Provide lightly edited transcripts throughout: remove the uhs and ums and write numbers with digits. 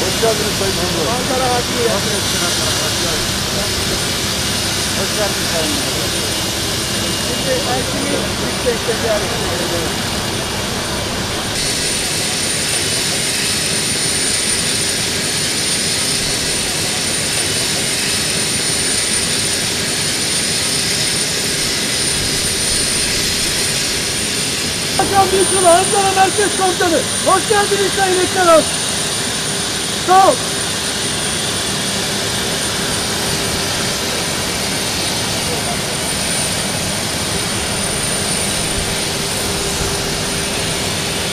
Hoş geldiniz Sayın Cumhurbaşkanı. Ankara Hakimiye. Hoş geldiniz Sayın Cumhurbaşkanı. Şimdi Erkin'i yüksekte ziyaret ediyoruz. Hakan Büyükçul'a Ankara Merkez Komutanı. Hoş geldiniz Sayın Ekran. Sağ ol.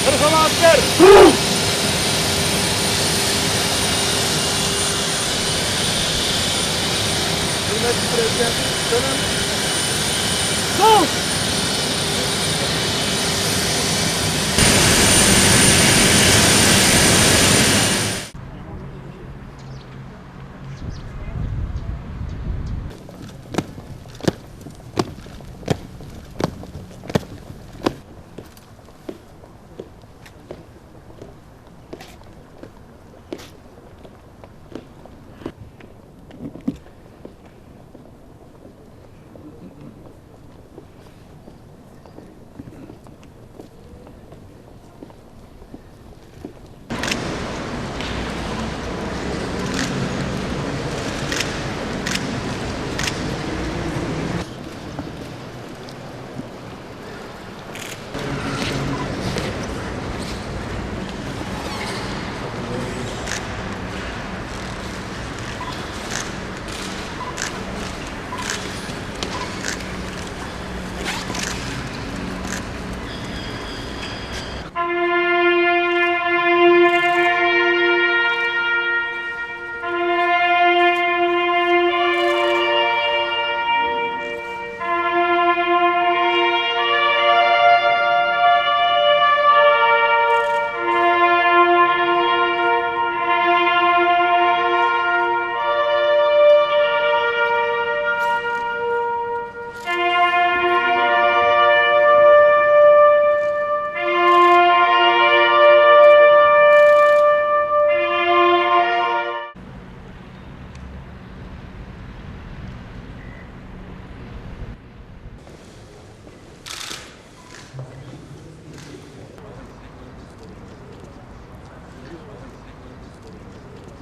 Kırkala asker! Hürmetli Prezident, canım. Sağ ol.